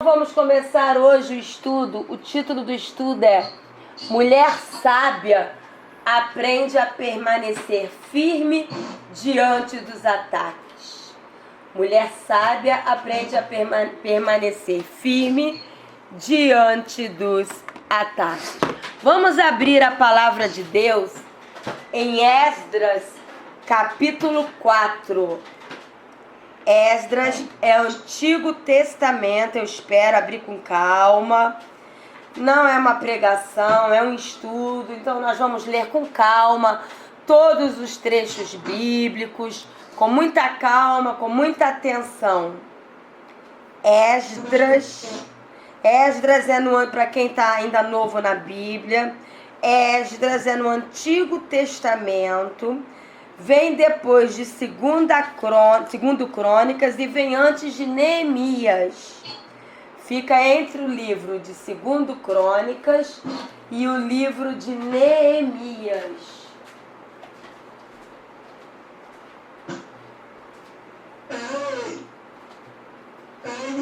Vamos começar hoje o estudo. O título do estudo é Mulher Sábia aprende a permanecer firme diante dos ataques. Mulher sábia aprende a permanecer firme diante dos ataques. Vamos abrir a palavra de Deus em Esdras, capítulo 4. Esdras é o Antigo Testamento, eu espero abrir com calma. Não é uma pregação, é um estudo, então nós vamos ler com calma todos os trechos bíblicos, com muita calma, com muita atenção. Esdras é para quem está ainda novo na Bíblia, Esdras é no Antigo Testamento. Vem depois de Segundo Crônicas e vem antes de Neemias. Fica entre o livro de Segundo Crônicas e o livro de Neemias.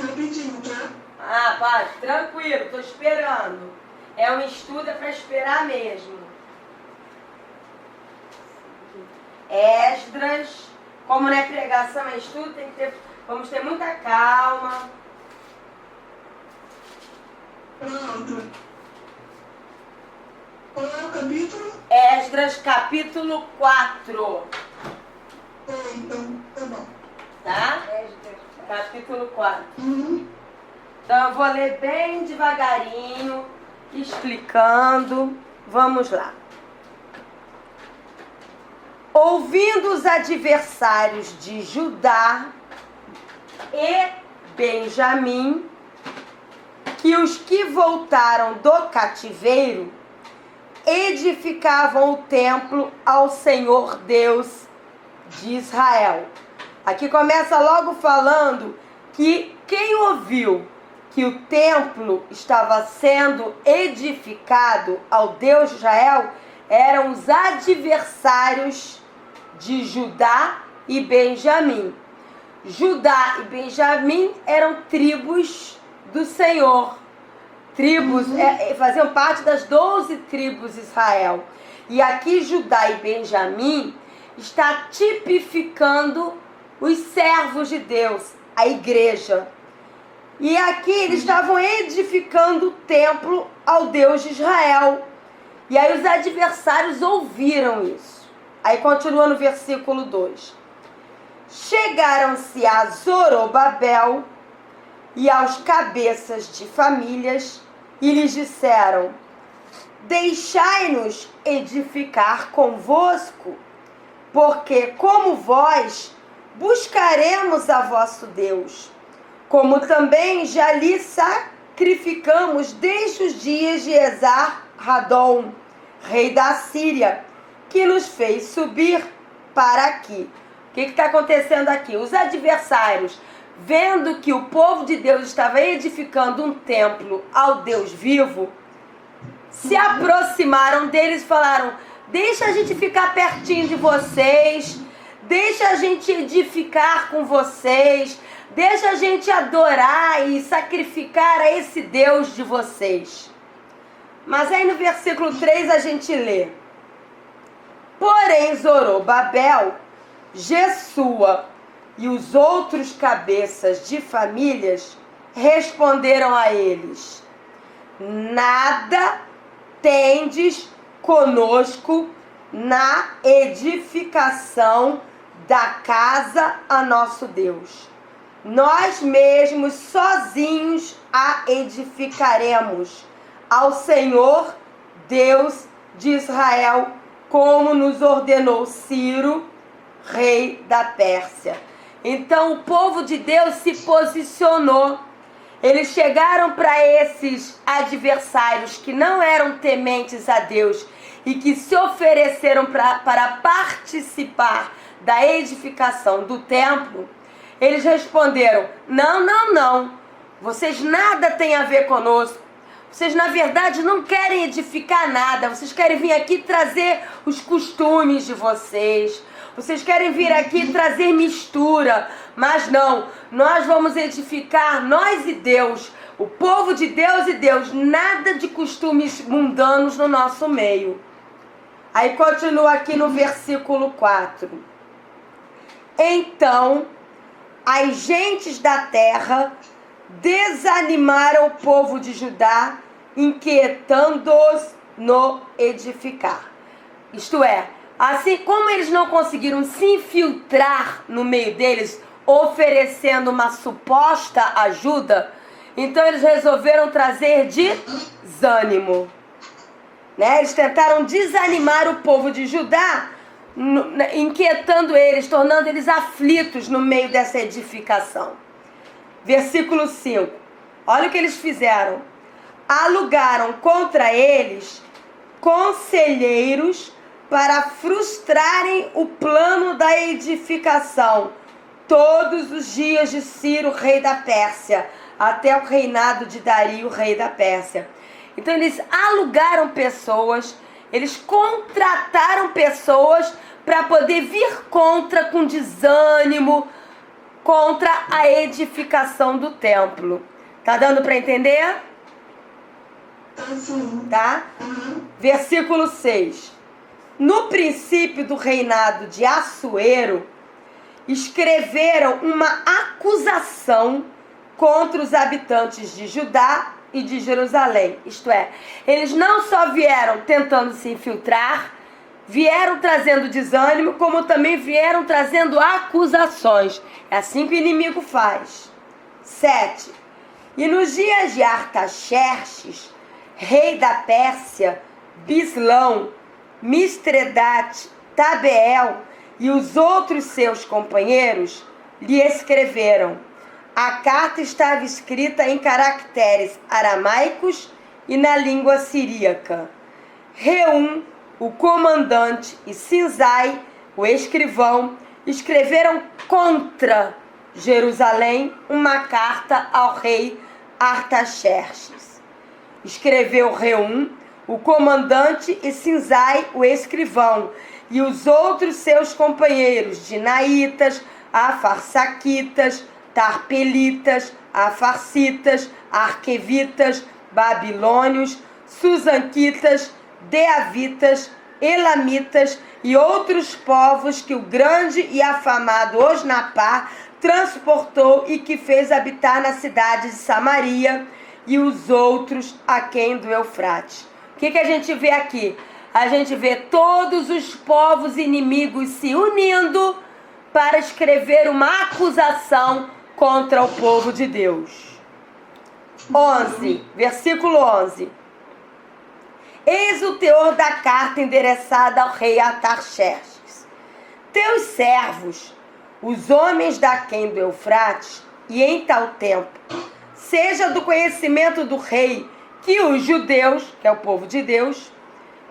Rapidinho, tá? Ah, pai, tranquilo, tô esperando. É um estudo, é para esperar mesmo. Esdras, como não é pregação, é estudo, vamos ter muita calma. Pronto. Qual é o capítulo? Esdras, capítulo 4. Então, tá bom. Tá? Capítulo 4. Uhum. Então eu vou ler bem devagarinho, explicando. Vamos lá. Ouvindo os adversários de Judá e Benjamim, que os que voltaram do cativeiro edificavam o templo ao Senhor Deus de Israel. Aqui começa logo falando que quem ouviu que o templo estava sendo edificado ao Deus de Israel eram os adversários de Judá e Benjamim. Judá e Benjamim eram tribos do Senhor. Tribos, faziam parte das 12 tribos de Israel. E aqui Judá e Benjamim está tipificando os servos de Deus, a igreja. E aqui eles estavam edificando o templo ao Deus de Israel. E aí os adversários ouviram isso. Aí continua no versículo 2. Chegaram-se a Zorobabel e aos cabeças de famílias e lhes disseram: deixai-nos edificar convosco, porque como vós buscaremos a vosso Deus, como também já lhe sacrificamos desde os dias de Esar-Hadon, rei da Síria, que nos fez subir para aqui. O que está acontecendo aqui? Os adversários, vendo que o povo de Deus estava edificando um templo ao Deus vivo, se aproximaram deles e falaram: deixa a gente ficar pertinho de vocês, deixa a gente edificar com vocês, deixa a gente adorar e sacrificar a esse Deus de vocês. Mas aí no versículo 3 a gente lê: porém Zorobabel, Jesua e os outros cabeças de famílias responderam a eles: nada tendes conosco na edificação da casa a nosso Deus. Nós mesmos sozinhos a edificaremos ao Senhor Deus de Israel, como nos ordenou Ciro, rei da Pérsia. Então o povo de Deus se posicionou. Eles chegaram para esses adversários que não eram tementes a Deus e que se ofereceram para participar da edificação do templo. Eles responderam: não, não, não. Vocês nada têm a ver conosco. Vocês, na verdade, não querem edificar nada. Vocês querem vir aqui trazer os costumes de vocês. Vocês querem vir aqui trazer mistura. Mas não, nós vamos edificar, nós e Deus, O povo de Deus e Deus, nada de costumes mundanos no nosso meio. Aí continua aqui no versículo 4. Então, as gentes da terra desanimaram o povo de Judá, inquietando-os no edificar. Isto é, assim como eles não conseguiram se infiltrar no meio deles, oferecendo uma suposta ajuda, então eles resolveram trazer desânimo. Eles tentaram desanimar o povo de Judá, inquietando eles, tornando eles aflitos no meio dessa edificação. Versículo 5. Olha o que eles fizeram. Alugaram contra eles conselheiros para frustrarem o plano da edificação todos os dias de Ciro, rei da Pérsia, até o reinado de Dario, rei da Pérsia. Então eles alugaram pessoas, eles contrataram pessoas para poder vir contra, com desânimo, contra a edificação do templo. Tá dando para entender? Tá? Versículo 6. No princípio do reinado de Assuero, escreveram uma acusação contra os habitantes de Judá e de Jerusalém. Isto é, eles não só vieram tentando se infiltrar, vieram trazendo desânimo, como também vieram trazendo acusações. É assim que o inimigo faz. 7. E nos dias de Artaxerxes, rei da Pérsia, Bislão, Mistredat, Tabeel e os outros seus companheiros lhe escreveram. A carta estava escrita em caracteres aramaicos e na língua siríaca. Reum, o comandante, e Sinzai, o escrivão, escreveram contra Jerusalém uma carta ao rei Artaxerxes. Escreveu Reum, o comandante, e Sinzai, o escrivão, e os outros seus companheiros, dinaitas, afarsaquitas, tarpelitas, afarsitas, arquevitas, babilônios, susanquitas, deavitas, elamitas e outros povos que o grande e afamado Osnapá transportou e que fez habitar na cidade de Samaria, e os outros aquém do Eufrates. O que a gente vê aqui? A gente vê todos os povos inimigos se unindo para escrever uma acusação contra o povo de Deus. 11, versículo 11. Eis o teor da carta endereçada ao rei Artaxerxes. Teus servos, os homens daquém do Eufrates, e em tal tempo, seja do conhecimento do rei que os judeus, que é o povo de Deus,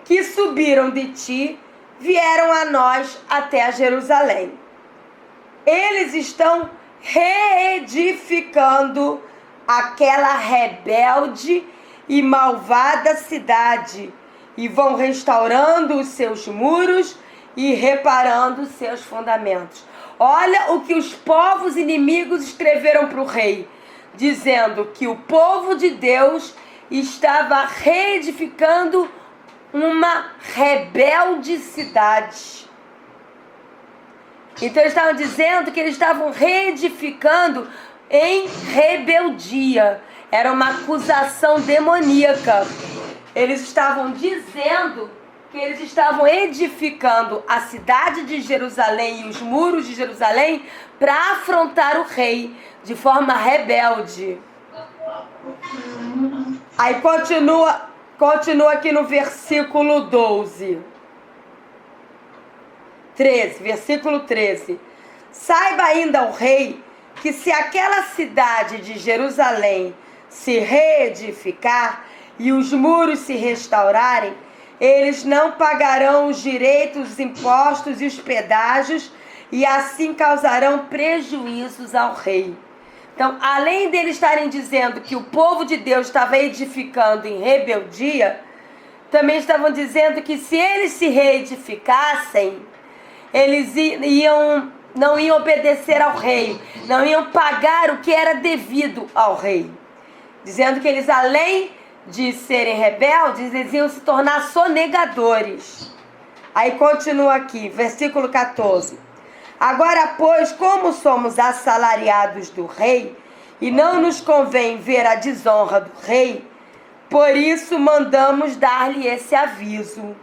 que subiram de ti, vieram a nós até a Jerusalém. Eles estão reedificando aquela rebelde e malvada cidade e vão restaurando os seus muros e reparando os seus fundamentos. Olha o que os povos inimigos escreveram para o rei, dizendo que o povo de Deus estava reedificando uma rebelde cidade. Então eles estavam dizendo que eles estavam reedificando em rebeldia. Era uma acusação demoníaca. Eles estavam dizendo que eles estavam edificando a cidade de Jerusalém e os muros de Jerusalém para afrontar o rei de forma rebelde. Aí continua aqui no versículo 12. 13, versículo 13. Saiba ainda o rei que se aquela cidade de Jerusalém se reedificar e os muros se restaurarem, eles não pagarão os direitos, os impostos e os pedágios, e assim causarão prejuízos ao rei. Então, além deles estarem dizendo que o povo de Deus estava edificando em rebeldia, também estavam dizendo que se eles se reedificassem, eles não iam obedecer ao rei, não iam pagar o que era devido ao rei. dizendo que eles, além de serem rebeldes, eles iam se tornar sonegadores. Aí continua aqui, versículo 14. Agora, pois, como somos assalariados do rei, e não nos convém ver a desonra do rei, por isso mandamos dar-lhe esse aviso.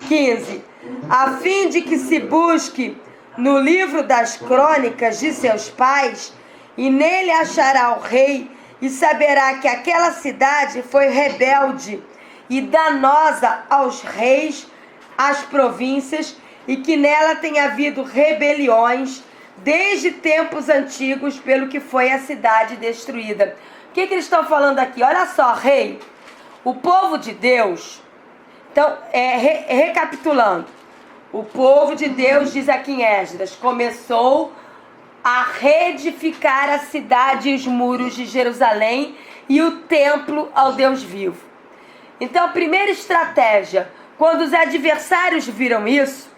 15. A fim de que se busque no livro das crônicas de seus pais, e nele achará o rei, e saberá que aquela cidade foi rebelde e danosa aos reis, às províncias, e que nela tem havido rebeliões desde tempos antigos, pelo que foi a cidade destruída. O que eles estão falando aqui? Olha só, rei, o povo de Deus, então, recapitulando, o povo de Deus, diz aqui em Esdras, começou a reedificar a cidade e os muros de Jerusalém e o templo ao Deus vivo. Então, a primeira estratégia, quando os adversários viram isso,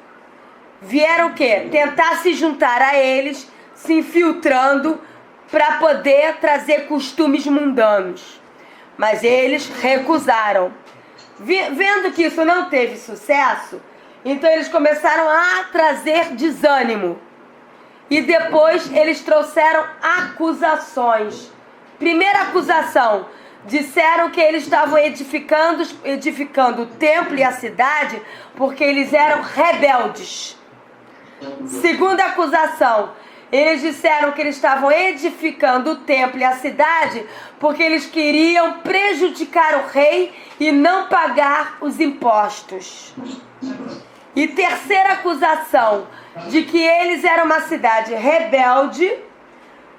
vieram o quê? Tentar se juntar a eles, se infiltrando para poder trazer costumes mundanos. Mas eles recusaram. Vendo que isso não teve sucesso, então eles começaram a trazer desânimo. E depois eles trouxeram acusações. Primeira acusação, disseram que eles estavam edificando o templo e a cidade porque eles eram rebeldes. Segunda acusação, eles disseram que eles estavam edificando o templo e a cidade porque eles queriam prejudicar o rei e não pagar os impostos. E terceira acusação, de que eles eram uma cidade rebelde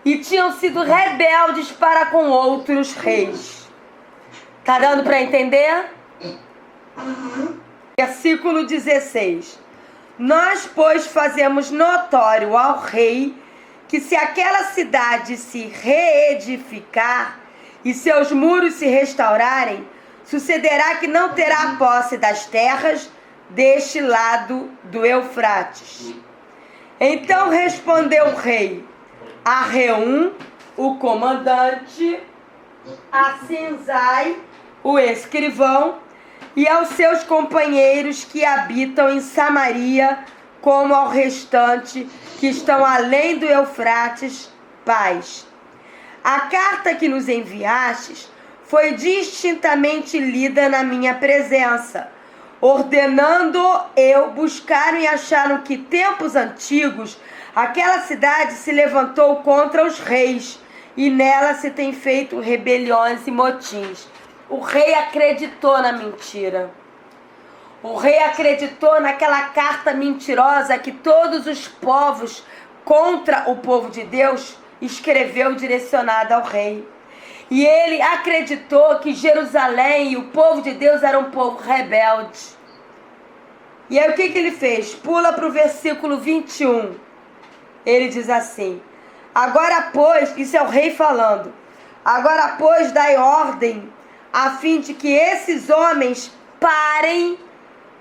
e tinham sido rebeldes para com outros reis. Tá dando para entender? Versículo 16. Nós, pois, fazemos notório ao rei que se aquela cidade se reedificar e seus muros se restaurarem, sucederá que não terá posse das terras deste lado do Eufrates. Então respondeu o rei a Reum, o comandante, a Sinzai, o escrivão, e aos seus companheiros que habitam em Samaria, como ao restante que estão além do Eufrates, paz. A carta que nos enviastes foi distintamente lida na minha presença, ordenando eu, buscaram e acharam que tempos antigos aquela cidade se levantou contra os reis e nela se tem feito rebeliões e motins. O rei acreditou na mentira. O rei acreditou naquela carta mentirosa que todos os povos contra o povo de Deus escreveu direcionada ao rei. E ele acreditou que Jerusalém e o povo de Deus era um povo rebelde. E aí o que ele fez? Pula para o versículo 21. Ele diz assim: agora pois, isso é o rei falando, agora pois dai ordem a fim de que esses homens parem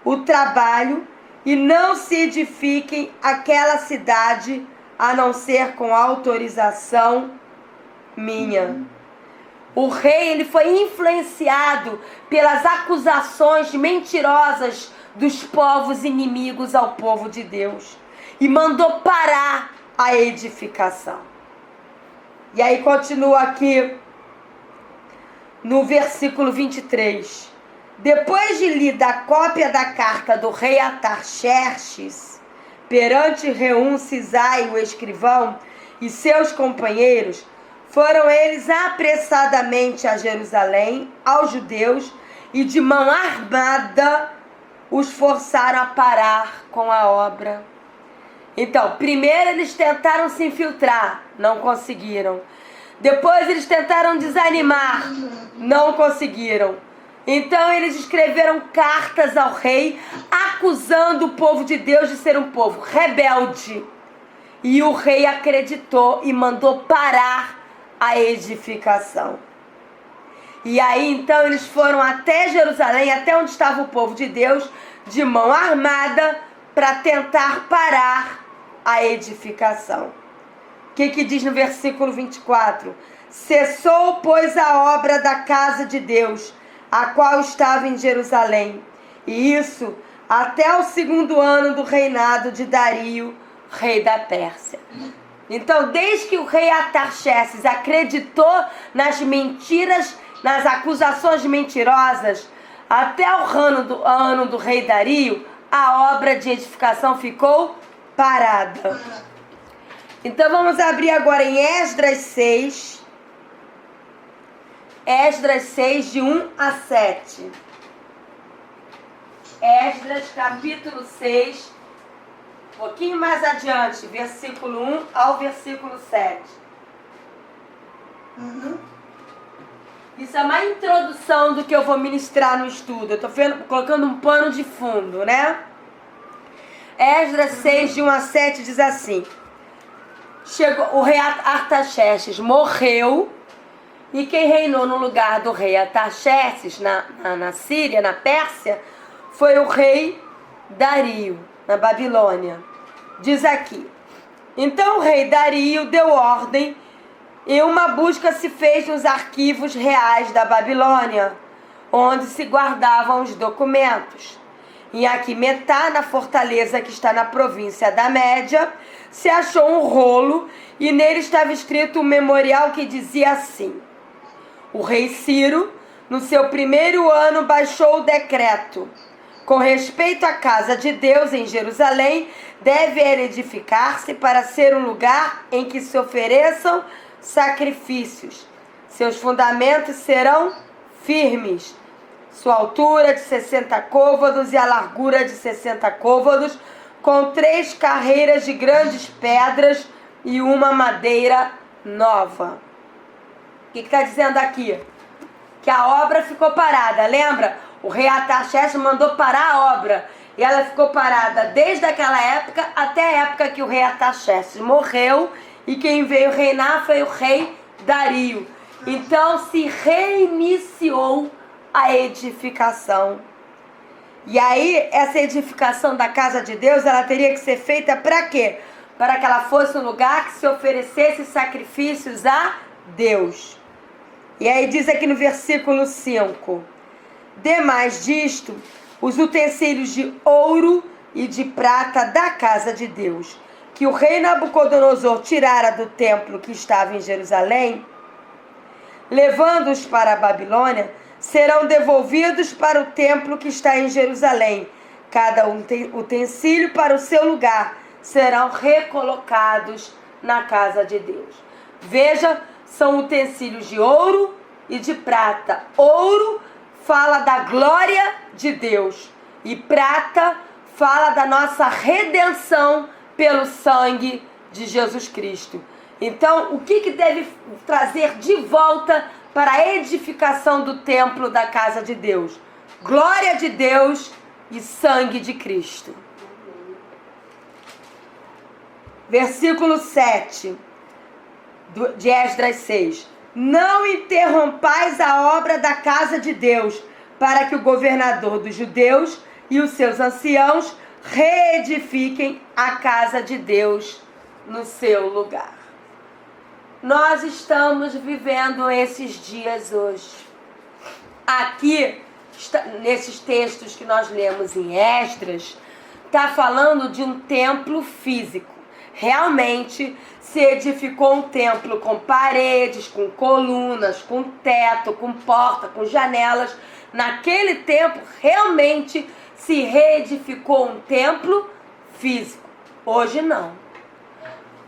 o trabalho e não se edifiquem aquela cidade, a não ser com autorização minha. O rei, ele foi influenciado pelas acusações mentirosas dos povos inimigos ao povo de Deus e mandou parar a edificação. E aí continua aqui no versículo 23. Depois de lida a cópia da carta do rei Artaxerxes perante Reum, Cisai, o escrivão, e seus companheiros, foram eles apressadamente a Jerusalém, aos judeus, e de mão armada os forçaram a parar com a obra. Então, primeiro eles tentaram se infiltrar, não conseguiram. Depois eles tentaram desanimar, não conseguiram. Então eles escreveram cartas ao rei, acusando o povo de Deus de ser um povo rebelde. E o rei acreditou e mandou parar a edificação. E aí então eles foram até Jerusalém, até onde estava o povo de Deus, de mão armada, para tentar parar a edificação. O que diz no versículo 24? Cessou, pois, a obra da casa de Deus, a qual estava em Jerusalém. E isso até o 2º ano do reinado de Dario, rei da Pérsia. Então, desde que o rei Artaxerxes acreditou nas mentiras, nas acusações mentirosas, até o ano do rei Dario, a obra de edificação ficou parada. Então, vamos abrir agora em Esdras 6. Esdras 6, de 1 a 7. Esdras, capítulo 6, um pouquinho mais adiante, versículo 1 ao versículo 7. Isso é uma introdução do que eu vou ministrar no estudo. Eu estou colocando um pano de fundo, né? Esdras 6, de 1 a 7 diz assim: o rei Artaxerxes morreu, e quem reinou no lugar do rei Artaxerxes na Síria, na Pérsia, foi o rei Dario, na Babilônia. Diz aqui: então o rei Dario deu ordem e uma busca se fez nos arquivos reais da Babilônia, onde se guardavam os documentos. Em Aquimetá, na fortaleza que está na província da Média, se achou um rolo e nele estava escrito um memorial que dizia assim: o rei Ciro, no seu 1º ano, baixou o decreto: com respeito à casa de Deus em Jerusalém, deve ela edificar-se para ser um lugar em que se ofereçam sacrifícios. Seus fundamentos serão firmes. Sua altura de 60 côvados e a largura de 60 côvados, com 3 carreiras de grandes pedras e uma madeira nova. O que está dizendo aqui? Que a obra ficou parada, lembra? O rei Artaxerxes mandou parar a obra. E ela ficou parada desde aquela época até a época que o rei Artaxerxes morreu. E quem veio reinar foi o rei Dario. Então se reiniciou a edificação. E aí, essa edificação da casa de Deus, ela teria que ser feita para quê? Para que ela fosse um lugar que se oferecesse sacrifícios a Deus. E aí diz aqui no versículo 5: demais disto, os utensílios de ouro e de prata da casa de Deus, que o rei Nabucodonosor tirara do templo que estava em Jerusalém, levando-os para a Babilônia, serão devolvidos para o templo que está em Jerusalém. Cada utensílio para o seu lugar, serão recolocados na casa de Deus. Veja, são utensílios de ouro e de prata. Ouro fala da glória de Deus e prata fala da nossa redenção pelo sangue de Jesus Cristo. Então, o que deve trazer de volta para a edificação do templo da casa de Deus? Glória de Deus e sangue de Cristo. Versículo 7 de Esdras 6. Não interrompais a obra da casa de Deus, para que o governador dos judeus e os seus anciãos reedifiquem a casa de Deus no seu lugar. Nós estamos vivendo esses dias hoje. Aqui, nesses textos que nós lemos em Esdras, está falando de um templo físico. Realmente se edificou um templo com paredes, com colunas, com teto, com porta, com janelas. Naquele tempo, realmente se reedificou um templo físico. Hoje não.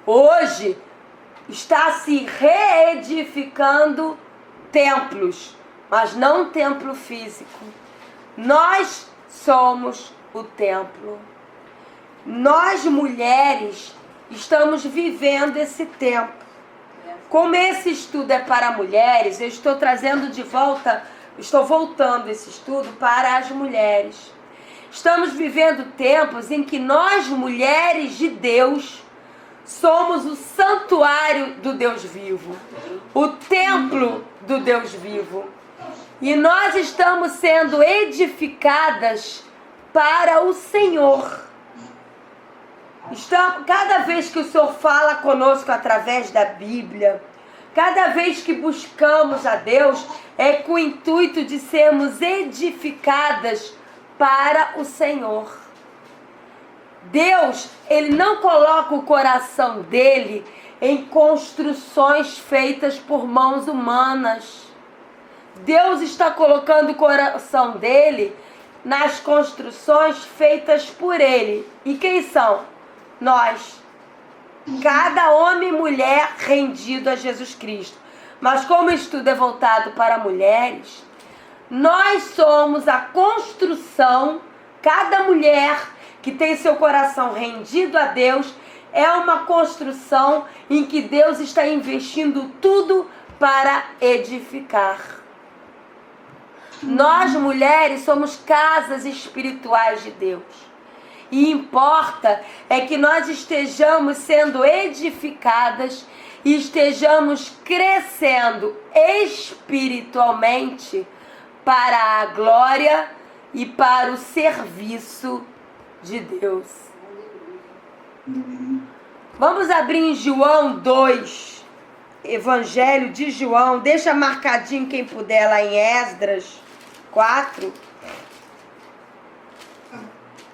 Hoje está se reedificando templos, mas não um templo físico. Nós somos o templo. Nós, mulheres, estamos vivendo esse tempo. Como esse estudo é para mulheres, eu estou trazendo de volta, estou voltando esse estudo para as mulheres. Estamos vivendo tempos em que nós, mulheres de Deus, somos o santuário do Deus vivo, o templo do Deus vivo. E nós estamos sendo edificadas para o Senhor. Cada vez que o Senhor fala conosco através da Bíblia, Cada vez que buscamos a Deus, é com o intuito de sermos edificadas para o Senhor. Deus, Ele não coloca o coração dele em construções feitas por mãos humanas. Deus está colocando o coração dele nas construções feitas por ele. E quem são? Nós. Cada homem e mulher rendido a Jesus Cristo. Mas como o estudo é voltado para mulheres, nós somos a construção, cada mulher que tem seu coração rendido a Deus, é uma construção em que Deus está investindo tudo para edificar. Nós, mulheres, somos casas espirituais de Deus. E importa é que nós estejamos sendo edificadas e estejamos crescendo espiritualmente para a glória e para o serviço de Deus. Vamos abrir em João 2, Evangelho de João. Deixa marcadinho quem puder lá em Esdras 4.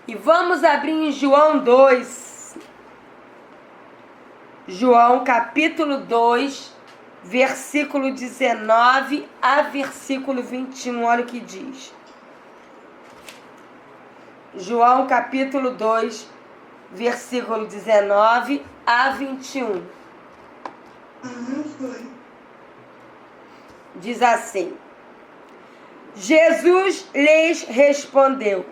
E vamos abrir em João 2. João capítulo 2, versículo 19 a versículo 21. Olha o que diz. João capítulo 2, versículo 19 a 21. Diz assim: Jesus lhes respondeu.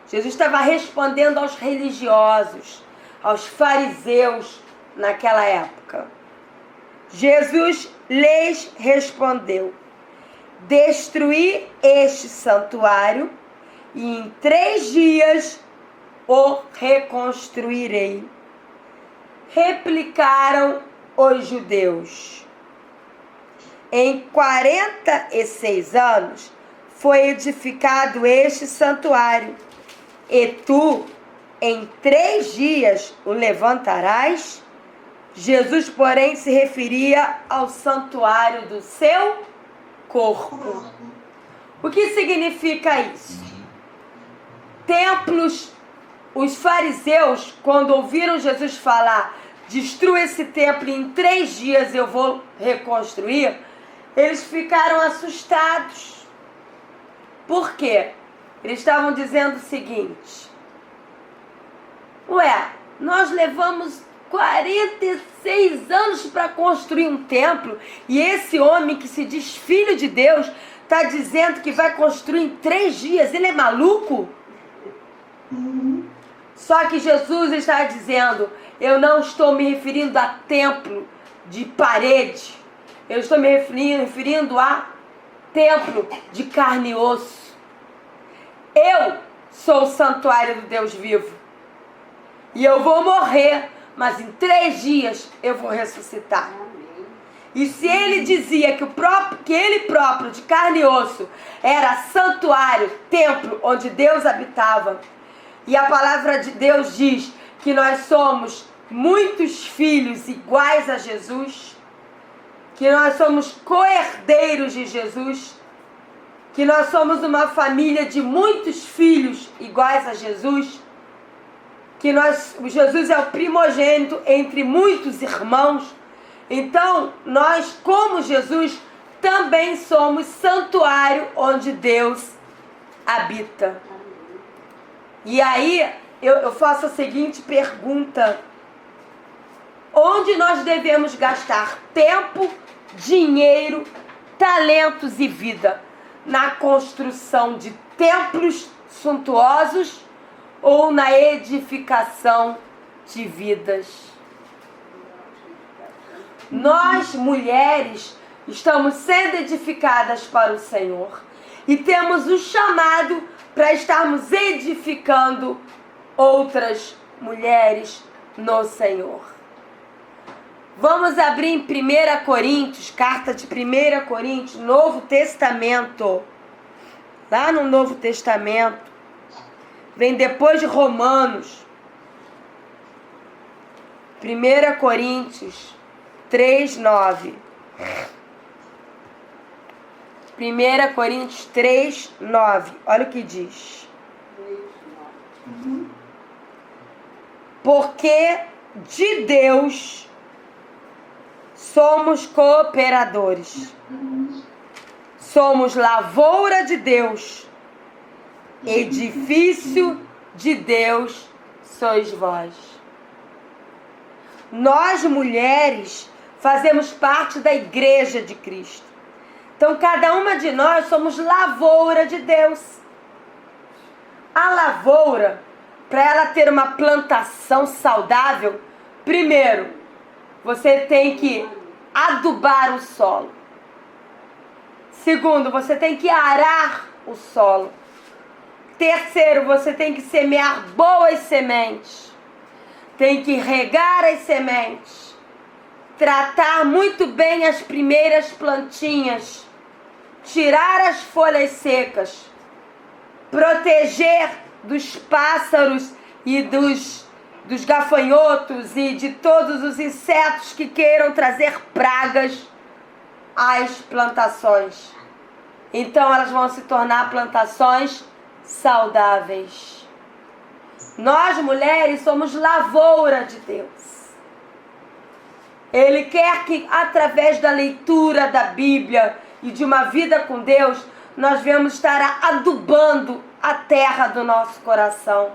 Jesus estava respondendo aos religiosos, aos fariseus naquela época. Jesus lhes respondeu: destruí este santuário e em 3 dias o reconstruirei. Replicaram os judeus: em 46 anos foi edificado este santuário, e tu em 3 dias o levantarás? Jesus, porém, se referia ao santuário do seu corpo. O que significa isso? Templos, os fariseus, quando ouviram Jesus falar, destrua esse templo e em 3 dias eu vou reconstruir, eles ficaram assustados. Por quê? Eles estavam dizendo o seguinte: ué, nós levamos 46 anos para construir um templo e esse homem que se diz filho de Deus está dizendo que vai construir em 3 dias. Ele é maluco? Só que Jesus está dizendo: eu não estou me referindo a templo de parede, eu estou me referindo a templo de carne e osso. Eu sou o santuário do Deus vivo. E eu vou morrer, mas em 3 dias eu vou ressuscitar. E se ele dizia que ele próprio, de carne e osso, era santuário, templo onde Deus habitava, e a palavra de Deus diz que nós somos muitos filhos iguais a Jesus, que nós somos co-herdeiros de Jesus, que nós somos uma família de muitos filhos iguais a Jesus, que Jesus é o primogênito entre muitos irmãos. Então, nós, como Jesus, também somos santuário onde Deus habita. E aí, eu faço a seguinte pergunta: onde nós devemos gastar tempo, dinheiro, talentos e vida? Na construção de templos suntuosos ou na edificação de vidas? Nós, mulheres, estamos sendo edificadas para o Senhor e temos o chamado para estarmos edificando outras mulheres no Senhor. Vamos abrir em 1 Coríntios, carta de 1 Coríntios, Novo Testamento. Lá no Novo Testamento, vem depois de Romanos. 1 Coríntios 3:9. 1 Coríntios 3, 9. Olha o que diz. Porque de Deus somos cooperadores. Somos lavoura de Deus. Edifício de Deus sois vós. Nós, mulheres, fazemos parte da igreja de Cristo. Então, cada uma de nós somos lavoura de Deus. A lavoura, para ela ter uma plantação saudável, primeiro, você tem que adubar o solo. Segundo, você tem que arar o solo. Terceiro, você tem que semear boas sementes. Tem que regar as sementes. Tratar muito bem as primeiras plantinhas. Tirar as folhas secas. Proteger dos pássaros e dos gafanhotos e de todos os insetos que queiram trazer pragas às plantações. Então elas vão se tornar plantações saudáveis. Nós, mulheres, somos lavoura de Deus. Ele quer que, através da leitura da Bíblia e de uma vida com Deus, nós venhamos estar adubando a terra do nosso coração.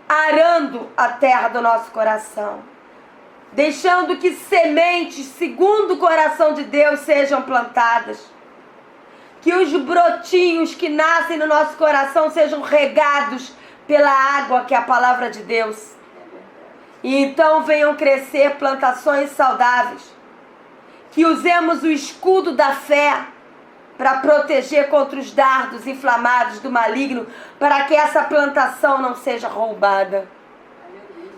Arando a terra do nosso coração. Deixando que sementes, segundo o coração de Deus, sejam plantadas. Que os brotinhos que nascem no nosso coração sejam regados pela água que é a palavra de Deus. E então venham crescer plantações saudáveis. Que usemos o escudo da fé para proteger contra os dardos inflamados do maligno, para que essa plantação não seja roubada.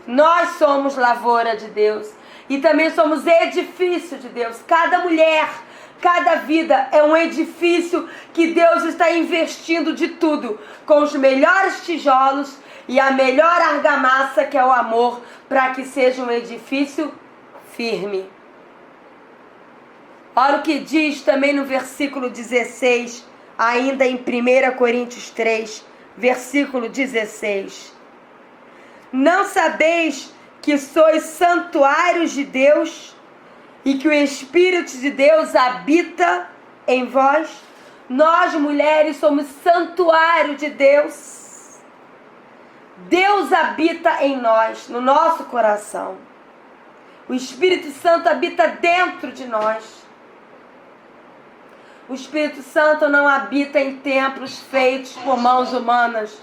Nós somos lavoura de Deus e também somos edifício de Deus. Cada mulher, cada vida é um edifício que Deus está investindo de tudo, com os melhores tijolos e a melhor argamassa, que é o amor, para que seja um edifício firme. Olha o que diz também no versículo 16, ainda em 1 Coríntios 3, versículo 16. Não sabeis que sois santuários de Deus e que o Espírito de Deus habita em vós? Nós, mulheres, somos santuário de Deus. Deus habita em nós, no nosso coração. O Espírito Santo habita dentro de nós. O Espírito Santo não habita em templos feitos por mãos humanas.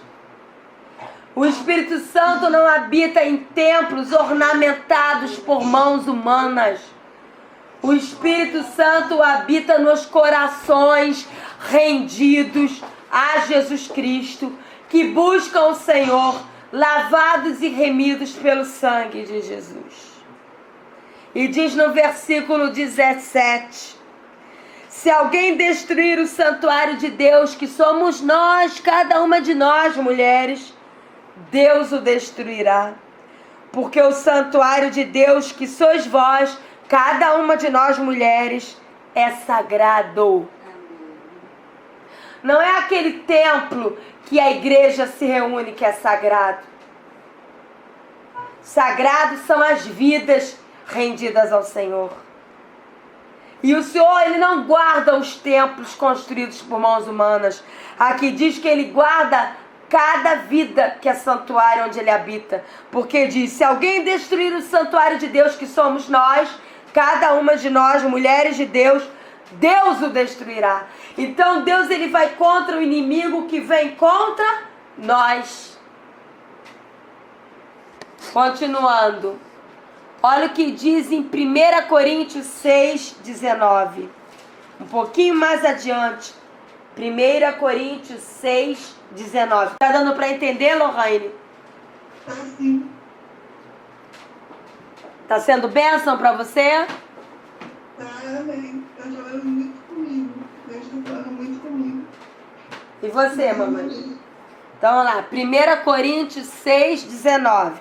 O Espírito Santo não habita em templos ornamentados por mãos humanas. O Espírito Santo habita nos corações rendidos a Jesus Cristo, que buscam o Senhor, lavados e remidos pelo sangue de Jesus. E diz no versículo 17: se alguém destruir o santuário de Deus, que somos nós, cada uma de nós, mulheres, Deus o destruirá. Porque o santuário de Deus, que sois vós, cada uma de nós, mulheres, é sagrado. Não é aquele templo que a igreja se reúne que é sagrado. Sagrados são as vidas rendidas ao Senhor. E o Senhor, Ele não guarda os templos construídos por mãos humanas. Aqui diz que Ele guarda cada vida que é santuário onde Ele habita. Porque diz, se alguém destruir o santuário de Deus, que somos nós, cada uma de nós, mulheres de Deus, Deus o destruirá. Então Deus, Ele vai contra o inimigo que vem contra nós. Continuando. Olha o que diz em 1 Coríntios 6, 19. Um pouquinho mais adiante. 1 Coríntios 6, 19. Tá dando para entender, Lohane? Sim. Tá sendo bênção para você? Amém. Tá falando muito comigo. Deus tá falando muito comigo. E você, mamãe? Então, vamos lá. 1 Coríntios 6, 19.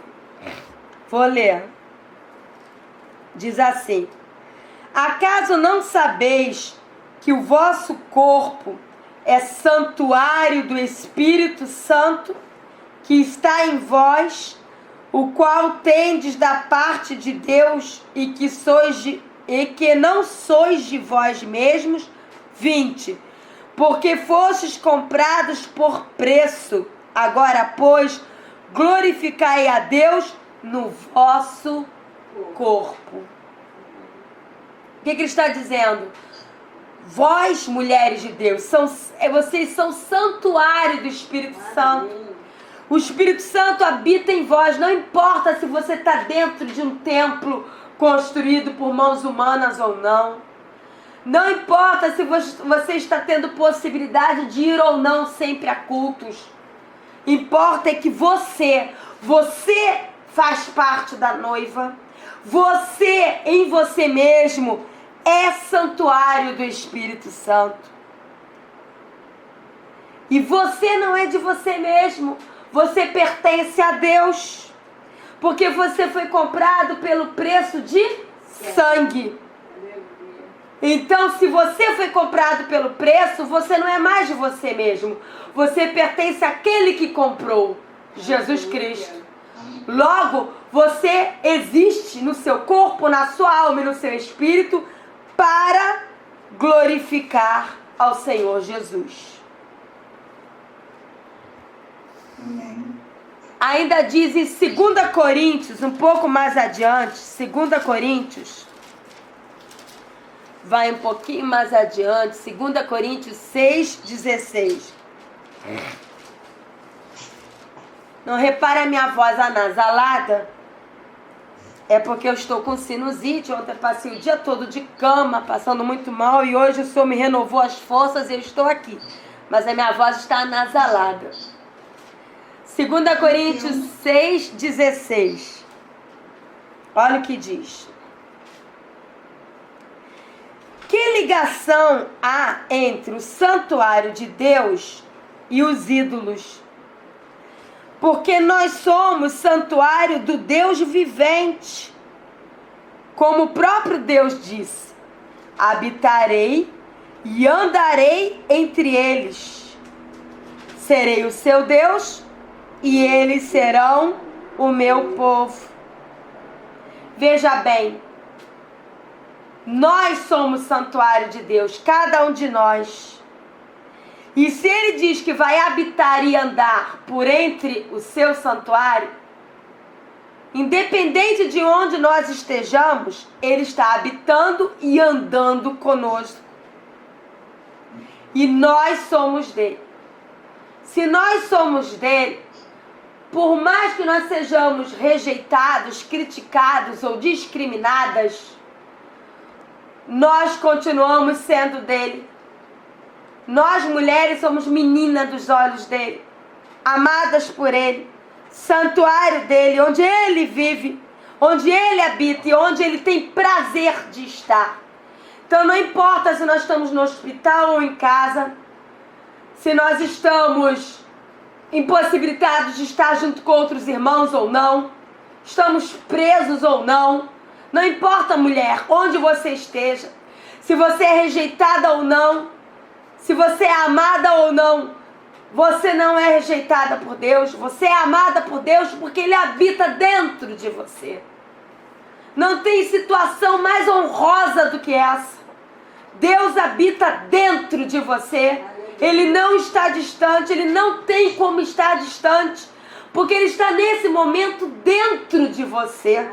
Vou ler. Diz assim: Acaso não sabeis que o vosso corpo é santuário do Espírito Santo, que está em vós, o qual tendes da parte de Deus, e que não sois de vós mesmos? 20. Porque fostes comprados por preço. Agora, pois, glorificai a Deus no vosso corpo. O que ele está dizendo? Vós, mulheres de Deus, vocês são santuário do Espírito Santo. O Espírito Santo habita em vós. Não importa se você está dentro de um templo construído por mãos humanas ou não. Não importa se você está tendo possibilidade de ir ou não sempre a cultos. Importa é que você faz parte da noiva. Você, em você mesmo, é santuário do Espírito Santo. E você não é de você mesmo. Você pertence a Deus. Porque você foi comprado pelo preço de sangue. Então, se você foi comprado pelo preço, você não é mais de você mesmo. Você pertence àquele que comprou, Jesus Cristo. Logo, você existe no seu corpo, na sua alma e no seu espírito para glorificar ao Senhor Jesus. Amém. Ainda diz em 2 Coríntios, um pouco mais adiante, 2 Coríntios, vai um pouquinho mais adiante, 2 Coríntios 6,16. Não repare a minha voz anasalada, é porque eu estou com sinusite. Ontem passei o dia todo de cama, passando muito mal, e hoje o Senhor me renovou as forças e eu estou aqui. Mas a minha voz está anasalada. 2 Coríntios 6,16. Olha o que diz. Que ligação há entre o santuário de Deus e os ídolos? Porque nós somos santuário do Deus vivente. Como o próprio Deus disse: habitarei e andarei entre eles. Serei o seu Deus e eles serão o meu povo. Veja bem, nós somos santuário de Deus, cada um de nós. E se ele diz que vai habitar e andar por entre o seu santuário, independente de onde nós estejamos, ele está habitando e andando conosco. E nós somos dele. Se nós somos dele, por mais que nós sejamos rejeitados, criticados ou discriminadas, nós continuamos sendo dele. Nós, mulheres, somos meninas dos olhos dele, amadas por ele, santuário dele, onde ele vive, onde ele habita e onde ele tem prazer de estar. Então não importa se nós estamos no hospital ou em casa, se nós estamos impossibilitados de estar junto com outros irmãos ou não, estamos presos ou não, não importa, mulher, onde você esteja, se você é rejeitada ou não, se você é amada ou não, você não é rejeitada por Deus, você é amada por Deus porque Ele habita dentro de você. Não tem situação mais honrosa do que essa. Deus habita dentro de você. Ele não está distante, Ele não tem como estar distante, porque Ele está nesse momento dentro de você.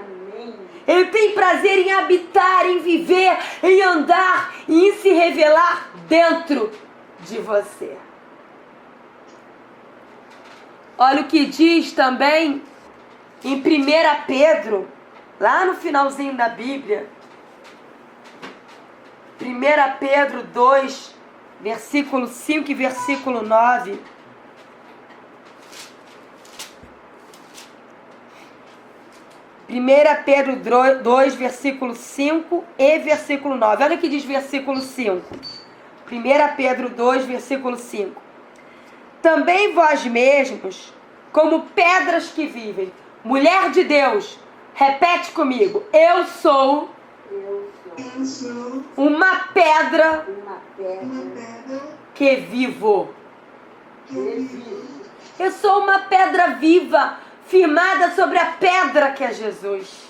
Ele tem prazer em habitar, em viver, em andar e em se revelar dentro de você. Olha o que diz também em 1 Pedro, lá no finalzinho da Bíblia. 1 Pedro 2, versículo 5 e versículo 9. Pedro 2, versículo 5 e versículo 9. Olha o que diz versículo 5. 1 Pedro 2, versículo 5. Também vós mesmos, como pedras que vivem. Mulher de Deus, repete comigo. Eu sou Eu sou uma pedra uma pedra que vivo. que vivo. Eu sou uma pedra viva, firmada sobre a pedra que é Jesus.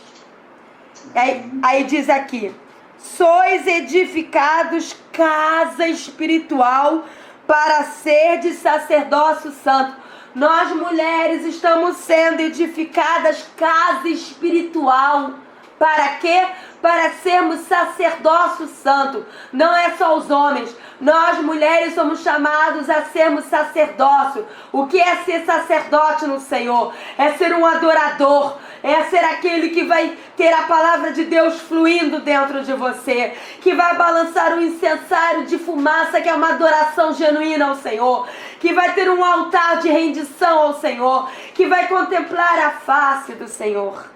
Aí diz aqui: sois edificados casa espiritual para ser de sacerdócio santo. Nós mulheres estamos sendo edificadas casa espiritual. Para quê? Para sermos sacerdócio santo. Não é só os homens. Nós mulheres somos chamados a sermos sacerdócio. O que é ser sacerdote no Senhor? É ser um adorador. É ser aquele que vai ter a palavra de Deus fluindo dentro de você. Que vai balançar um incensário de fumaça, que é uma adoração genuína ao Senhor. Que vai ter um altar de rendição ao Senhor. Que vai contemplar a face do Senhor.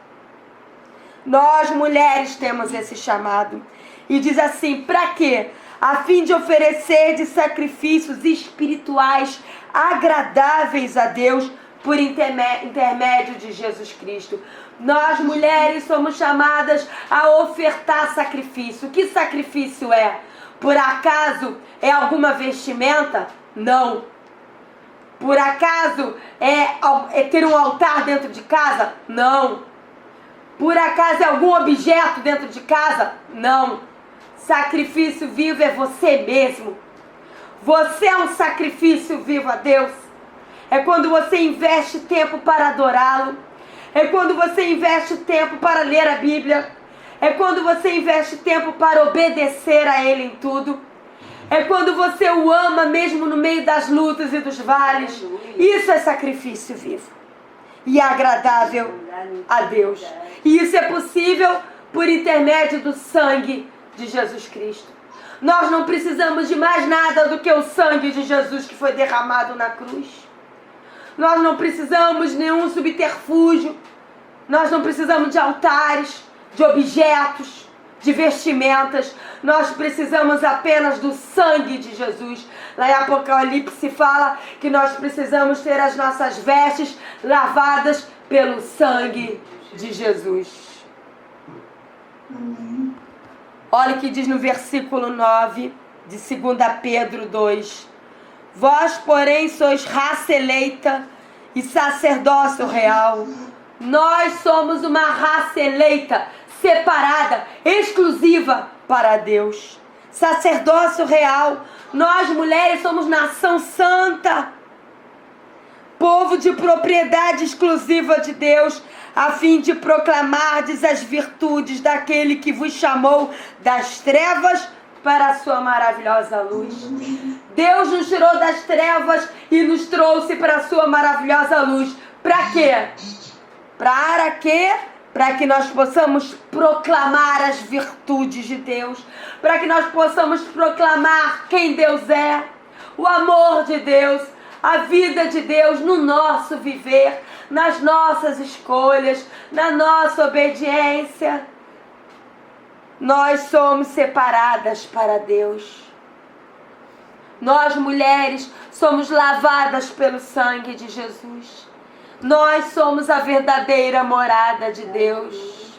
Nós mulheres temos esse chamado. E diz assim: para quê? A fim de oferecer de sacrifícios espirituais agradáveis a Deus por intermédio de Jesus Cristo. Nós mulheres somos chamadas a ofertar sacrifício. Que sacrifício é? Por acaso é alguma vestimenta? Não. Por acaso é ter um altar dentro de casa? Não. Por acaso é algum objeto dentro de casa? Não. Sacrifício vivo é você mesmo. Você é um sacrifício vivo a Deus. É quando você investe tempo para adorá-lo. É quando você investe tempo para ler a Bíblia. É quando você investe tempo para obedecer a Ele em tudo. É quando você o ama mesmo no meio das lutas e dos vales. Isso é sacrifício vivo e agradável a Deus. E isso é possível por intermédio do sangue de Jesus Cristo. Nós não precisamos de mais nada do que o sangue de Jesus que foi derramado na cruz. Nós não precisamos de nenhum subterfúgio. Nós não precisamos de altares, de objetos, de vestimentas. Nós precisamos apenas do sangue de Jesus. Lá em Apocalipse fala que nós precisamos ter as nossas vestes lavadas pelo sangue de Jesus. Amém. Olha o que diz no versículo 9 de 2 Pedro 2. Vós, porém, sois raça eleita e sacerdócio real. Nós somos uma raça eleita, separada, exclusiva para Deus. Sacerdócio real. Nós, mulheres, somos nação santa. Povo de propriedade exclusiva de Deus, a fim de proclamardes as virtudes daquele que vos chamou das trevas para a sua maravilhosa luz. Deus nos tirou das trevas e nos trouxe para a sua maravilhosa luz. Para quê? Para quê? Para que nós possamos proclamar as virtudes de Deus. Para que nós possamos proclamar quem Deus é. O amor de Deus. A vida de Deus no nosso viver. Nas nossas escolhas. Na nossa obediência. Nós somos separadas para Deus. Nós, mulheres, somos lavadas pelo sangue de Jesus. Nós somos a verdadeira morada de Deus.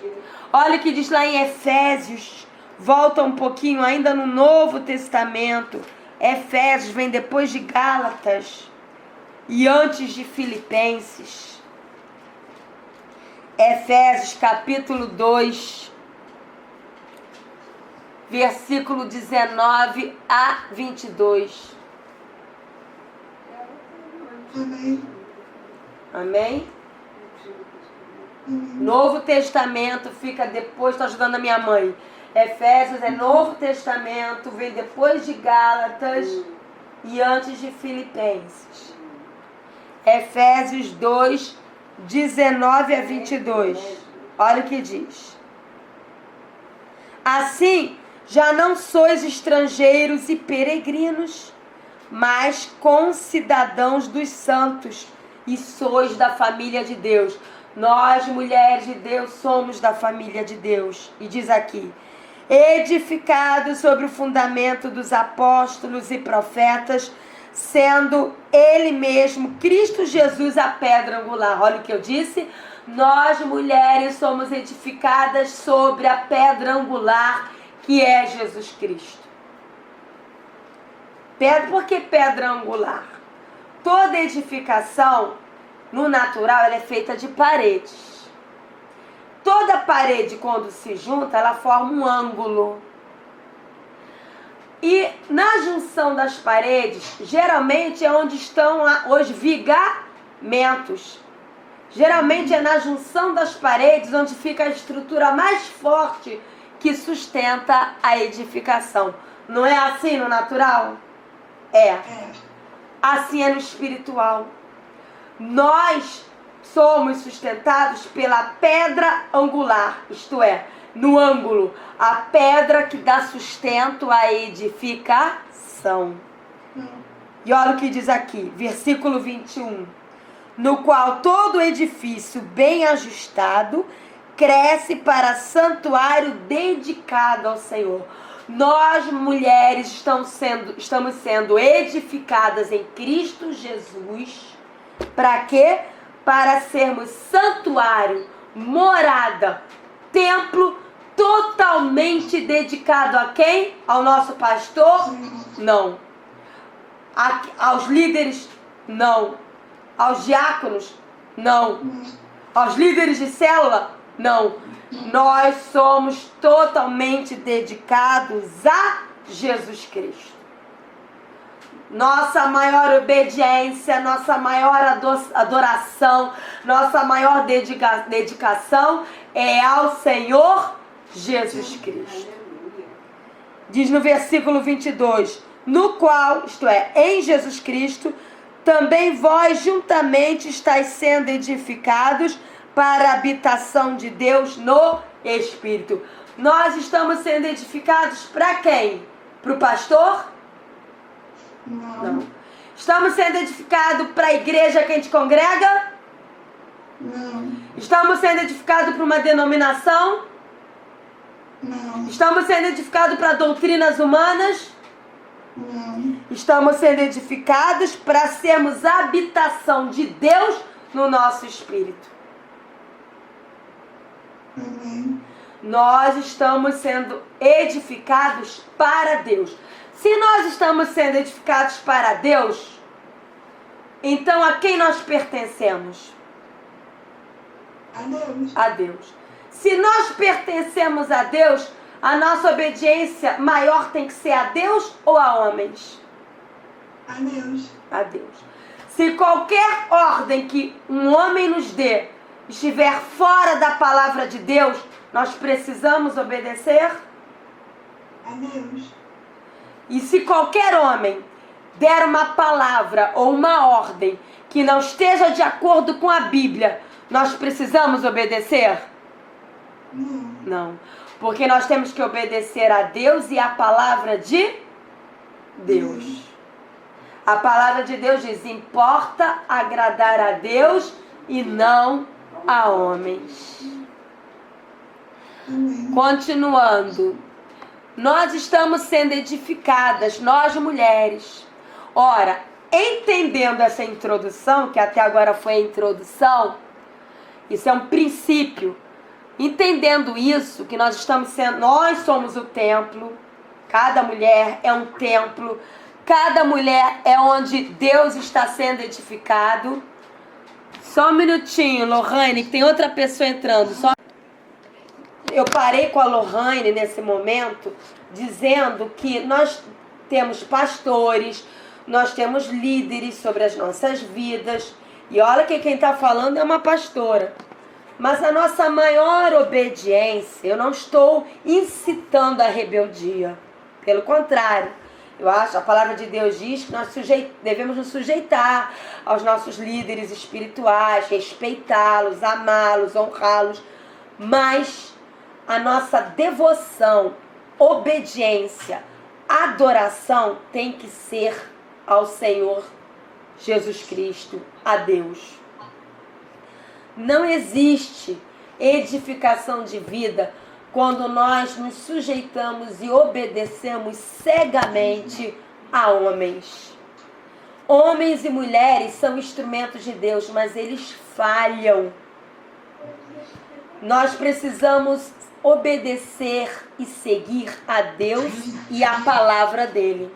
Olha o que diz lá em Efésios. Volta um pouquinho ainda no Novo Testamento. Efésios vem depois de Gálatas e antes de Filipenses. Efésios capítulo 2, versículo 19 a 22. Amém. Amém? Novo Testamento fica depois, estou ajudando a minha mãe. Efésios é Novo Testamento, vem depois de Gálatas e antes de Filipenses. Efésios 2, 19 a 22. Olha o que diz. Assim, já não sois estrangeiros e peregrinos, mas concidadãos dos santos, e sois da família de Deus. Nós, mulheres de Deus, somos da família de Deus. E diz aqui: edificados sobre o fundamento dos apóstolos e profetas, sendo Ele mesmo, Cristo Jesus, a pedra angular. Olha o que eu disse. Nós, mulheres, somos edificadas sobre a pedra angular, que é Jesus Cristo. Por que pedra angular? Toda edificação, no natural, ela é feita de paredes. Toda parede, quando se junta, ela forma um ângulo. E na junção das paredes, geralmente é onde estão os vigamentos. Geralmente é na junção das paredes onde fica a estrutura mais forte que sustenta a edificação. Não é assim no natural? É. Assim é no espiritual. Nós somos sustentados pela pedra angular, isto é, no ângulo, a pedra que dá sustento à edificação. E olha o que diz aqui, versículo 21. No qual todo edifício bem ajustado cresce para santuário dedicado ao Senhor. Nós, mulheres, estamos sendo edificadas em Cristo Jesus. Para quê? Para sermos santuário, morada, templo totalmente dedicado a quem? Ao nosso pastor? Não. Aos líderes? Não. Aos diáconos? Não. Aos líderes de célula? Não. Nós somos totalmente dedicados a Jesus Cristo. Nossa maior obediência, nossa maior adoração, nossa maior dedicação é ao Senhor Jesus Cristo. Diz no versículo 22, no qual, isto é, em Jesus Cristo, também vós juntamente estáis sendo edificados para a habitação de Deus no Espírito. Nós estamos sendo edificados para quem? Para o pastor? Não. Estamos sendo edificados para a igreja que a gente congrega? Não. Estamos sendo edificados para uma denominação? Não. Estamos sendo edificados para doutrinas humanas? Não. Estamos sendo edificados para sermos a habitação de Deus no nosso espírito. Amém. Nós estamos sendo edificados para Deus. Se nós estamos sendo edificados para Deus, então a quem nós pertencemos? A Deus. A Deus. Se nós pertencemos a Deus, a nossa obediência maior tem que ser a Deus ou a homens? A Deus. A Deus. Se qualquer ordem que um homem nos dê estiver fora da palavra de Deus, nós precisamos obedecer? A Deus. E se qualquer homem der uma palavra ou uma ordem que não esteja de acordo com a Bíblia, nós precisamos obedecer? Não. Não. Porque nós temos que obedecer a Deus e a palavra de Deus. A palavra de Deus diz: importa agradar a Deus e não a homens. Amém. Continuando. Nós estamos sendo edificadas, nós mulheres. Ora, entendendo essa introdução, que até agora foi a introdução, isso é um princípio. Entendendo isso, que nós estamos sendo, nós somos o templo, cada mulher é um templo, cada mulher é onde Deus está sendo edificado. Só um minutinho, Lohane, que tem outra pessoa entrando. Eu parei com a Lohane nesse momento, dizendo que nós temos pastores, nós temos líderes sobre as nossas vidas. E olha que quem está falando é uma pastora. Mas a nossa maior obediência, eu não estou incitando a rebeldia. Pelo contrário, eu acho, a palavra de Deus diz que nós devemos nos sujeitar aos nossos líderes espirituais, respeitá-los, amá-los, honrá-los. Mas a nossa devoção, obediência, adoração tem que ser ao Senhor Jesus Cristo, a Deus. Não existe edificação de vida quando nós nos sujeitamos e obedecemos cegamente a homens. Homens e mulheres são instrumentos de Deus, mas eles falham. Nós precisamos obedecer e seguir a Deus e a palavra dele.